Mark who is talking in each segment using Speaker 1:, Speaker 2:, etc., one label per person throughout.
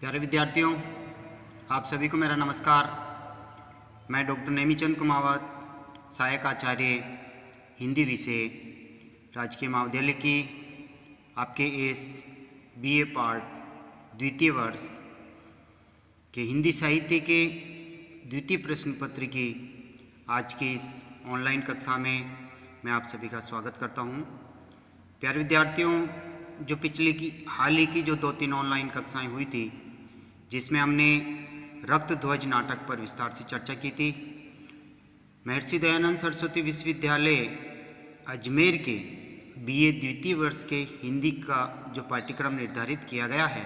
Speaker 1: प्यारे विद्यार्थियों, आप सभी को मेरा नमस्कार। मैं डॉक्टर नेमीचंद कुमावत, सहायक आचार्य हिंदी विषय, राजकीय महाविद्यालय की आपके इस बीए पार्ट द्वितीय वर्ष के हिंदी साहित्य के द्वितीय प्रश्न पत्र की आज की इस ऑनलाइन कक्षा में मैं आप सभी का स्वागत करता हूं। प्यारे विद्यार्थियों, जो हाल ही की जो 2-3 ऑनलाइन कक्षाएं हुई थी, जिसमें हमने रक्त ध्वज नाटक पर विस्तार से चर्चा की थी। महर्षि दयानंद सरस्वती विश्वविद्यालय अजमेर के बीए द्वितीय वर्ष के हिंदी का जो पाठ्यक्रम निर्धारित किया गया है,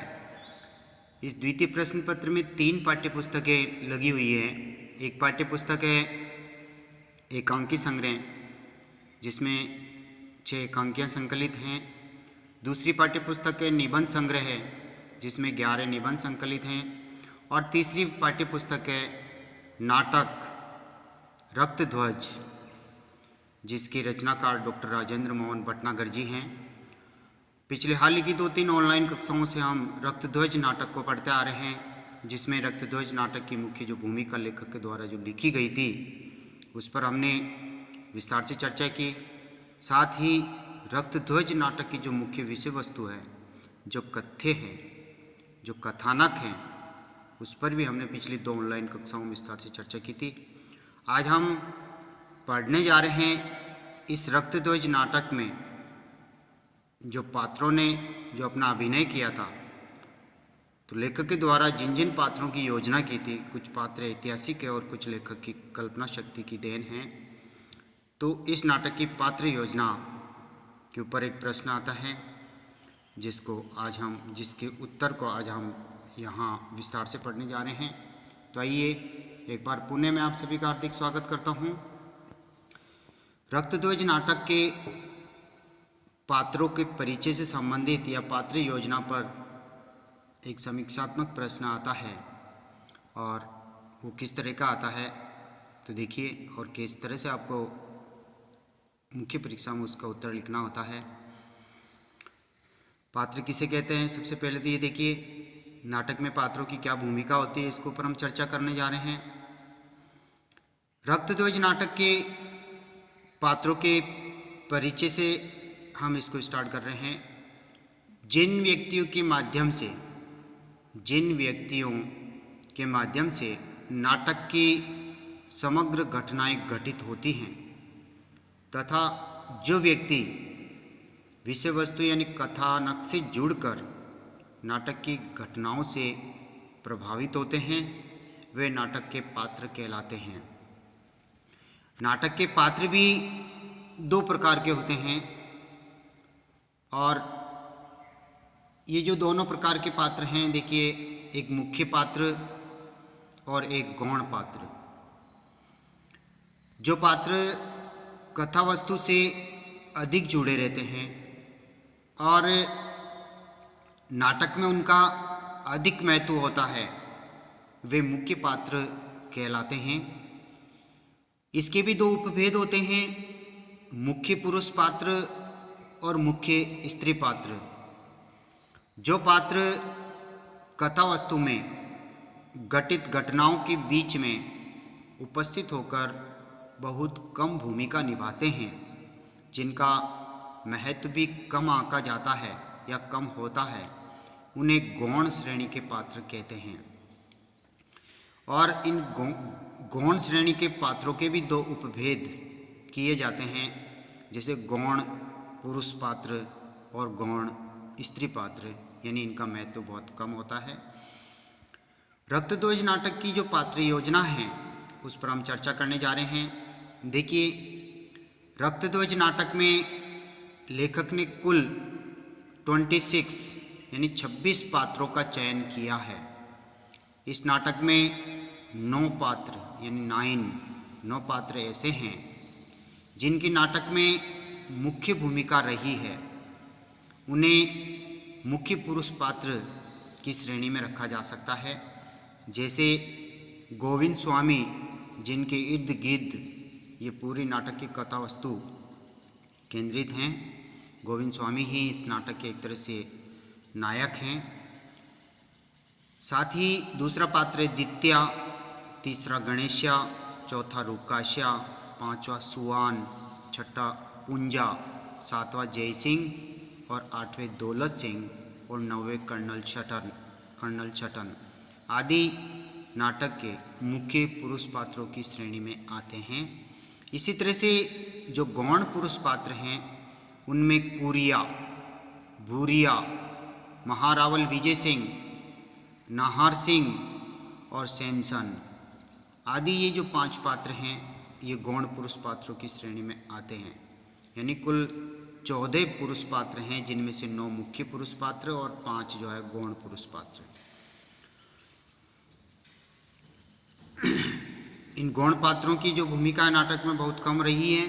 Speaker 1: इस द्वितीय प्रश्न पत्र में 3 पाठ्यपुस्तकें लगी हुई हैं। एक पाठ्यपुस्तक है एकांकी संग्रह, जिसमें 6 एकांकियाँ संकलित हैं। दूसरी पाठ्यपुस्तक है निबंध संग्रह है, जिसमें 11 निबंध संकलित हैं। और तीसरी पाठ्यपुस्तक है नाटक रक्त ध्वज, जिसके रचनाकार डॉक्टर राजेंद्र मोहन भटनागर जी हैं। पिछले हाल ही की 2-3 ऑनलाइन कक्षाओं से हम रक्त ध्वज नाटक को पढ़ते आ रहे हैं, जिसमें रक्त ध्वज नाटक की मुख्य जो भूमिका लेखक के द्वारा जो लिखी गई थी, उस पर हमने विस्तार से चर्चा की। साथ ही रक्त ध्वज नाटक की जो मुख्य विषय वस्तु है, जो कथ्य है, जो कथानक हैं, उस पर भी हमने पिछली 2 ऑनलाइन कक्षाओं में विस्तार से चर्चा की थी। आज हम पढ़ने जा रहे हैं इस रक्त ध्वज नाटक में जो पात्रों ने जो अपना अभिनय किया था। तो लेखक के द्वारा जिन जिन पात्रों की योजना की थी, कुछ पात्र ऐतिहासिक है और कुछ लेखक की कल्पना शक्ति की देन है। तो इस नाटक की पात्र योजना के ऊपर एक प्रश्न आता है, जिसके उत्तर को आज हम यहाँ विस्तार से पढ़ने जा रहे हैं। तो आइए एक बार पुनः मैं आप सभी का हार्दिक स्वागत करता हूँ। रक्त ध्वज नाटक के पात्रों के परिचय से संबंधित या पात्र योजना पर एक समीक्षात्मक प्रश्न आता है, और वो किस तरह का आता है तो देखिए, और किस तरह से आपको मुख्य परीक्षा में उसका उत्तर लिखना होता है। पात्र किसे कहते हैं? सबसे पहले तो ये देखिए, नाटक में पात्रों की क्या भूमिका होती है, इसके ऊपर हम चर्चा करने जा रहे हैं। रक्त ध्वज नाटक के पात्रों के परिचय से हम इसको स्टार्ट कर रहे हैं। जिन व्यक्तियों के माध्यम से नाटक की समग्र घटनाएं घटित होती हैं, तथा जो व्यक्ति विषय वस्तु यानी कथानक से जुड़कर नाटक की घटनाओं से प्रभावित होते हैं, वे नाटक के पात्र कहलाते हैं। नाटक के पात्र भी 2 प्रकार के होते हैं, और ये जो दोनों प्रकार के पात्र हैं, देखिए, एक मुख्य पात्र और एक गौण पात्र। जो पात्र कथा वस्तु से अधिक जुड़े रहते हैं और नाटक में उनका अधिक महत्व होता है, वे मुख्य पात्र कहलाते हैं। इसके भी 2 उपभेद होते हैं, मुख्य पुरुष पात्र और मुख्य स्त्री पात्र। जो पात्र कथा वस्तु में घटित घटनाओं के बीच में उपस्थित होकर बहुत कम भूमिका निभाते हैं, जिनका महत्व भी कम आंका जाता है या कम होता है, उन्हें गौण श्रेणी के पात्र कहते हैं। और इन गौण श्रेणी के पात्रों के भी 2 उपभेद किए जाते हैं, जैसे गौण पुरुष पात्र और गौण स्त्री पात्र, यानी इनका महत्व बहुत कम होता है। रक्त ध्वज नाटक की जो पात्र योजना है, उस पर हम चर्चा करने जा रहे हैं। देखिए, रक्त ध्वज नाटक में लेखक ने कुल 26 यानी 26 पात्रों का चयन किया है। इस नाटक में 9 पात्र यानी 9 पात्र ऐसे हैं जिनकी नाटक में मुख्य भूमिका रही है। उन्हें मुख्य पुरुष पात्र की श्रेणी में रखा जा सकता है, जैसे गोविंद स्वामी, जिनके इर्द गिर्द ये पूरी नाटक की कथा वस्तु केंद्रित हैं। गोविंद स्वामी ही इस नाटक के एक तरह से नायक हैं। साथ ही दूसरा पात्र है दित्या, तीसरा गणेशा, चौथा रुकाशा, पांचवा सुआन, छठा पुंजा, सातवां जय सिंह और आठवें दौलत सिंह और नौवें कर्नल छटन आदि नाटक के मुख्य पुरुष पात्रों की श्रेणी में आते हैं। इसी तरह से जो गौण पुरुष पात्र हैं उनमें कुरिया, भूरिया, महारावल विजय सिंह, नाहर सिंह और सैमसन आदि ये जो 5 पात्र हैं ये गौण पुरुष पात्रों की श्रेणी में आते हैं। यानी कुल 14 पुरुष पात्र हैं, जिनमें से 9 मुख्य पुरुष पात्र और 5 जो है गौण पुरुष पात्र। इन गौण पात्रों की जो भूमिका नाटक में बहुत कम रही है।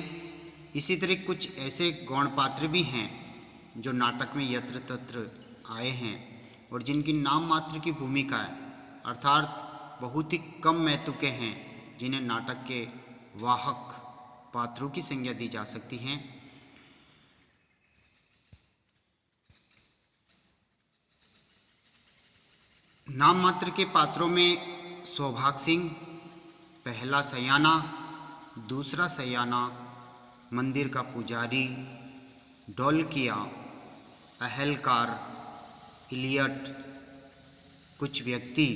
Speaker 1: इसी तरह कुछ ऐसे गौण पात्र भी हैं जो नाटक में यत्र तत्र आए हैं और जिनकी नाम मात्र की भूमिका है, अर्थात बहुत ही कम महत्व के हैं, जिन्हें नाटक के वाहक पात्रों की संज्ञा दी जा सकती है। नाम मात्र के पात्रों में सौभाग सिंह पहला सयाना, दूसरा सयाना, मंदिर का पुजारी, ढोलकिया, अहलकार, इलियट, कुछ व्यक्ति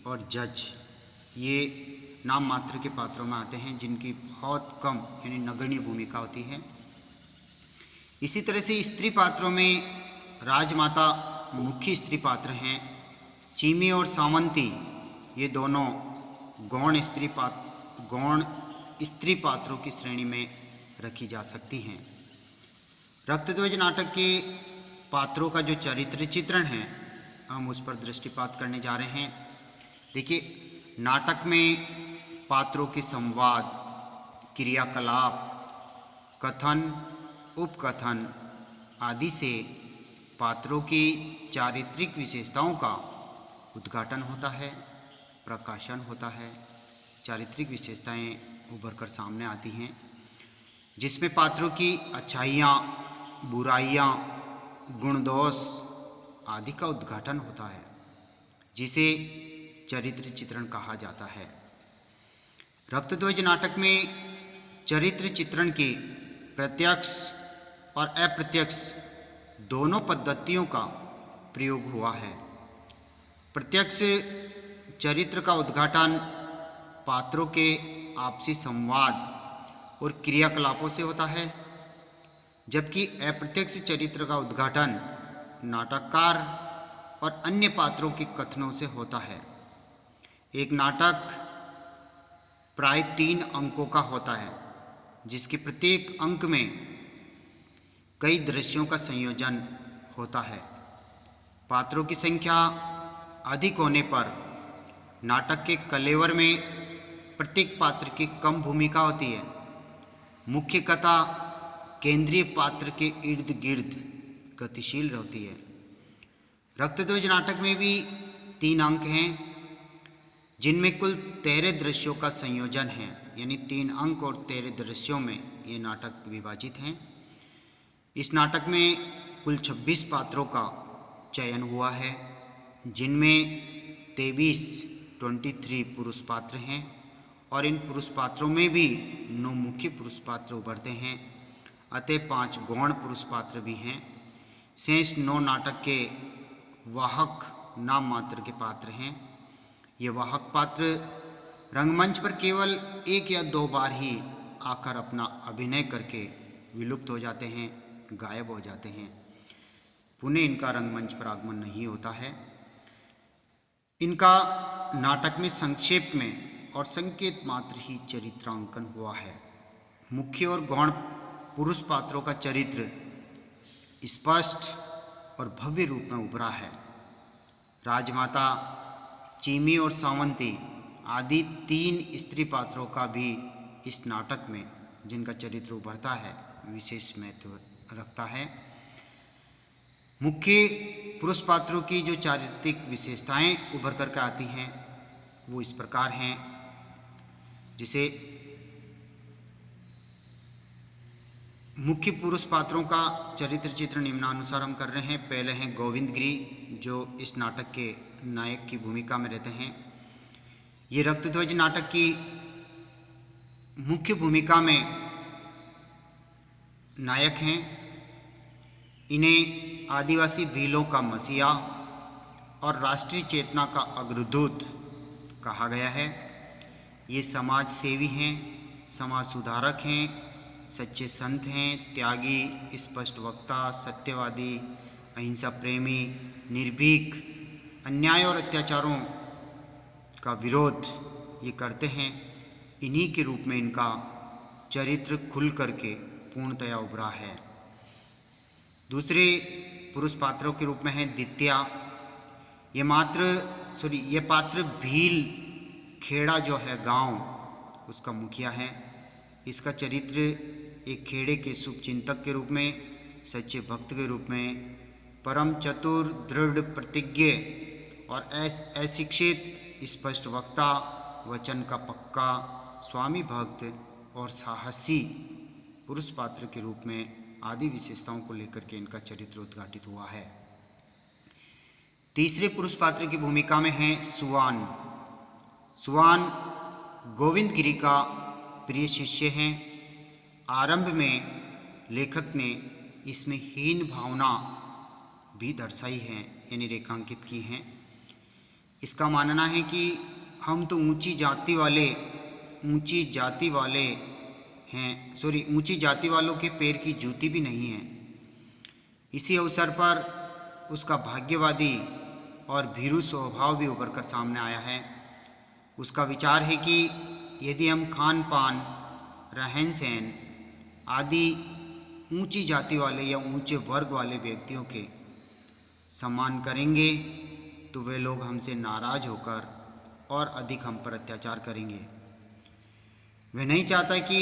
Speaker 1: और जज ये नाम मात्र के पात्रों में आते हैं, जिनकी बहुत कम यानी नगण्य भूमिका होती है। इसी तरह से स्त्री पात्रों में राजमाता मुख्य स्त्री पात्र हैं। चीमी और सावंती ये दोनों गौण स्त्री पात्रों की श्रेणी में रखी जा सकती हैं। रक्तध्वज नाटक के पात्रों का जो चरित्र चित्रण है हम उस पर दृष्टिपात करने जा रहे हैं। देखिए, नाटक में पात्रों के संवाद, क्रियाकलाप, कथन, उपकथन आदि से पात्रों की चारित्रिक विशेषताओं का उद्घाटन होता है, प्रकाशन होता है। चारित्रिक विशेषताएं उभर कर सामने आती हैं, जिसमें पात्रों की अच्छाइयाँ, बुराइयाँ, गुण दोष आदि का उद्घाटन होता है, जिसे चरित्र चित्रण कहा जाता है। रक्तध्वज नाटक में चरित्र चित्रण की प्रत्यक्ष और अप्रत्यक्ष दोनों पद्धतियों का प्रयोग हुआ है। प्रत्यक्ष चरित्र का उद्घाटन पात्रों के आपसी संवाद और क्रियाकलापों से होता है, जबकि अप्रत्यक्ष चरित्र का उद्घाटन नाटककार और अन्य पात्रों के कथनों से होता है। एक नाटक प्राय 3 अंकों का होता है, जिसके प्रत्येक अंक में कई दृश्यों का संयोजन होता है। पात्रों की संख्या अधिक होने पर नाटक के कलेवर में प्रत्येक पात्र की कम भूमिका होती है। मुख्य कथा केंद्रीय पात्र के इर्द गिर्द गतिशील रहती है। रक्तध्वज नाटक में भी 3 अंक हैं, जिनमें कुल 13 दृश्यों का संयोजन है। यानी 3 अंक और 13 दृश्यों में ये नाटक विभाजित हैं। इस नाटक में कुल 26 पात्रों का चयन हुआ है, जिनमें 23 पुरुष पात्र हैं और इन पुरुष पात्रों में भी 9 मुख्य पुरुष पात्र उभरते हैं, अतः 5 गौण पुरुष पात्र भी हैं। शेष 9 नाटक के वाहक नाम मात्र के पात्र हैं। ये वाहक पात्र रंगमंच पर केवल 1 या 2 बार ही आकर अपना अभिनय करके विलुप्त हो जाते हैं, गायब हो जाते हैं। पुनः इनका रंगमंच पर आगमन नहीं होता है। इनका नाटक में संक्षेप में और संकेत मात्र ही चरित्रांकन हुआ है। मुख्य और गौण पुरुष पात्रों का चरित्र स्पष्ट और भव्य रूप में उभरा है। राजमाता, चीमी और सावंती आदि 3 स्त्री पात्रों का भी इस नाटक में जिनका चरित्र उभरता है विशेष महत्व रखता है। मुख्य पुरुष पात्रों की जो चारित्रिक विशेषताएं उभर करके आती हैं वो इस प्रकार हैं, जिसे मुख्य पुरुष पात्रों का चरित्र चित्रण निम्नानुसार हम कर रहे हैं। पहले हैं गोविंद गिरी, जो इस नाटक के नायक की भूमिका में रहते हैं। ये रक्तध्वज नाटक की मुख्य भूमिका में नायक हैं। इन्हें आदिवासी भीलों का मसीहा और राष्ट्रीय चेतना का अग्रदूत कहा गया है। ये समाज सेवी हैं, समाज सुधारक हैं, सच्चे संत हैं, त्यागी, स्पष्ट वक्ता, सत्यवादी, अहिंसा प्रेमी, निर्भीक, अन्याय और अत्याचारों का विरोध ये करते हैं। इन्हीं के रूप में इनका चरित्र खुल करके पूर्णतया उभरा है। दूसरे पुरुष पात्रों के रूप में है दित्या। ये पात्र भील खेड़ा जो है गांव, उसका मुखिया है। इसका चरित्र एक खेड़े के शुभचिंतक के रूप में, सच्चे भक्त के रूप में, परम चतुर, दृढ़ प्रतिज्ञ और अशिक्षित, स्पष्ट वक्ता, वचन का पक्का, स्वामी भक्त और साहसी पुरुष पात्र के रूप में आदि विशेषताओं को लेकर के इनका चरित्र उद्घाटित हुआ है। तीसरे पुरुष पात्र की भूमिका में है सुवान। सुवान गोविंद गिरी का प्रिय शिष्य हैं। आरंभ में लेखक ने इसमें हीन भावना भी दर्शाई है, यानी रेखांकित की हैं। इसका मानना है कि हम तो ऊंची जाति वालों के पैर की जूती भी नहीं है। इसी अवसर पर उसका भाग्यवादी और भीरू स्वभाव भी उभर कर सामने आया है। उसका विचार है कि यदि हम खान पान, रहन सहन आदि ऊंची जाति वाले या ऊंचे वर्ग वाले व्यक्तियों के सम्मान करेंगे तो वे लोग हमसे नाराज होकर और अधिक हम पर अत्याचार करेंगे। वे नहीं चाहता कि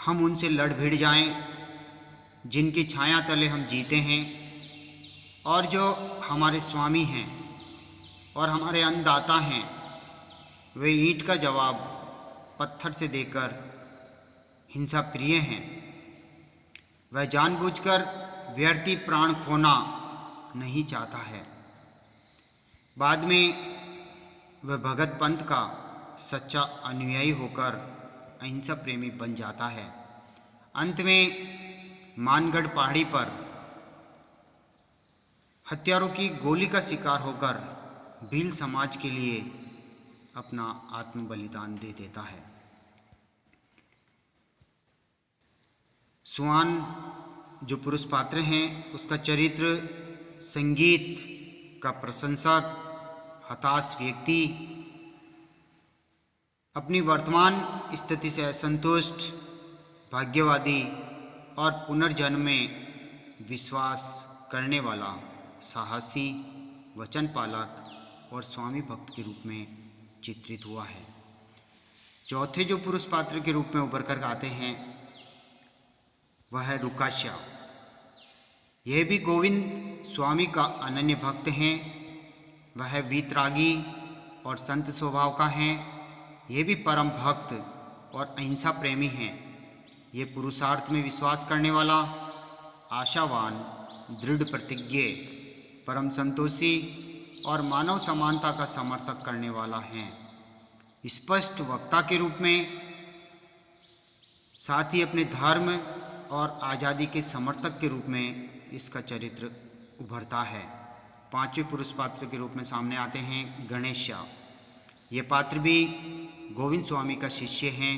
Speaker 1: हम उनसे लड़ भिड़ जाएं, जिनकी छाया तले हम जीते हैं और जो हमारे स्वामी हैं और हमारे अन्नदाता हैं, वे ईंट का जवाब पत्थर से देकर हिंसा प्रिय हैं। वह जानबूझकर व्यर्थी प्राण खोना नहीं चाहता है। बाद में वह भगत पंथ का सच्चा अनुयायी होकर अहिंसा प्रेमी बन जाता है। अंत में मानगढ़ पहाड़ी पर हत्यारों की गोली का शिकार होकर भील समाज के लिए अपना आत्म बलिदान दे देता है। सुवान जो पुरुष पात्र हैं, उसका चरित्र संगीत का प्रशंसक, हताश व्यक्ति, अपनी वर्तमान स्थिति से असंतुष्ट, भाग्यवादी और पुनर्जन्म में विश्वास करने वाला, साहसी, वचन पालक और स्वामी भक्त के रूप में चित्रित हुआ है। चौथे जो पुरुष पात्र के रूप में उभर कर आते हैं वह है रुकाश्या। यह भी गोविंद स्वामी का अनन्य भक्त हैं। वह वीतरागी और संत स्वभाव का है। यह भी परम भक्त और अहिंसा प्रेमी हैं। ये पुरुषार्थ में विश्वास करने वाला, आशावान, दृढ़ प्रतिज्ञ, परम संतोषी और मानव समानता का समर्थक करने वाला है। स्पष्ट वक्ता के रूप में, साथ ही अपने धर्म और आज़ादी के समर्थक के रूप में इसका चरित्र उभरता है। पांचवें पुरुष पात्र के रूप में सामने आते हैं गणेशा। ये पात्र भी गोविंद स्वामी का शिष्य हैं।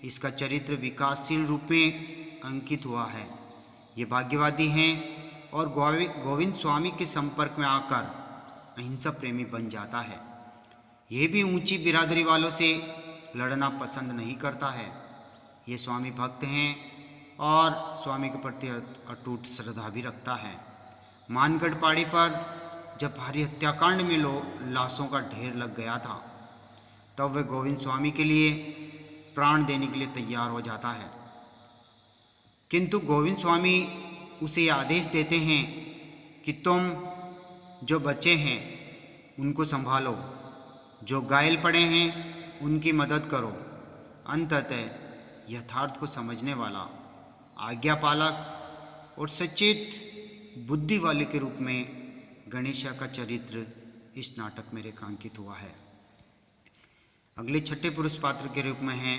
Speaker 1: इसका चरित्र विकासशील रूप में अंकित हुआ है। ये भाग्यवादी हैं और गोविंद स्वामी के संपर्क में आकर अहिंसा प्रेमी बन जाता है। ये भी ऊंची बिरादरी वालों से लड़ना पसंद नहीं करता है। ये स्वामी भक्त हैं और स्वामी के प्रति अटूट श्रद्धा भी रखता है। मानगढ़ पहाड़ी पर जब भारी हत्याकांड में लाशों का ढेर लग गया था, तब वह गोविंद स्वामी के लिए प्राण देने के लिए तैयार हो जाता है। किंतु गोविंद स्वामी उसे आदेश देते हैं कि तुम जो बच्चे हैं उनको संभालो, जो घायल पड़े हैं उनकी मदद करो। अंततः यथार्थ को समझने वाला, आज्ञा पालक और सचेत बुद्धि वाले के रूप में गणेशा का चरित्र इस नाटक में रेखांकित हुआ है। अगले छठे पुरुष पात्र के रूप में है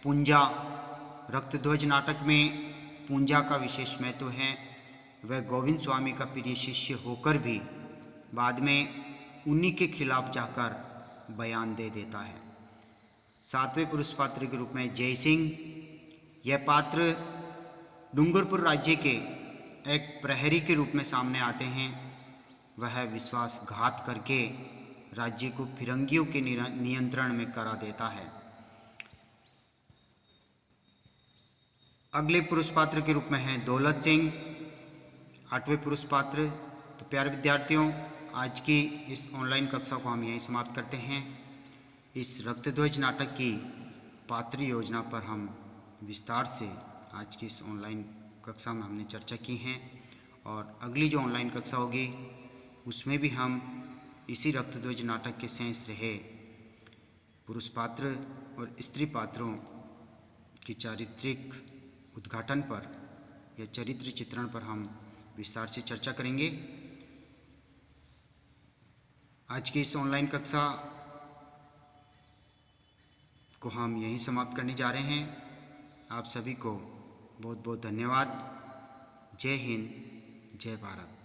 Speaker 1: पूंजा। रक्तध्वज नाटक में पूंजा का विशेष महत्व है। वह गोविंद स्वामी का प्रिय शिष्य होकर भी बाद में उन्हीं के खिलाफ जाकर बयान दे देता है। सातवें पुरुष पात्र के रूप में जय सिंह। यह पात्र डूंगरपुर राज्य के एक प्रहरी के रूप में सामने आते हैं। वह विश्वासघात करके राज्य को फिरंगियों के नियंत्रण में करा देता है। अगले पुरुष पात्र के रूप में है दौलत सिंह, आठवें पुरुष पात्र। तो प्यारे विद्यार्थियों, आज की इस ऑनलाइन कक्षा को हम यहीं समाप्त करते हैं। इस रक्तध्वज नाटक की पात्र योजना पर हम विस्तार से आज की इस ऑनलाइन कक्षा में हमने चर्चा की है, और अगली जो ऑनलाइन कक्षा होगी उसमें भी हम इसी रक्तध्वज नाटक के शेष रहे पुरुष पात्र और स्त्री पात्रों की चारित्रिक उद्घाटन पर या चरित्र चित्रण पर हम विस्तार से चर्चा करेंगे। आज की इस ऑनलाइन कक्षा को हम यहीं समाप्त करने जा रहे हैं। आप सभी को बहुत बहुत धन्यवाद। जय हिंद, जय भारत।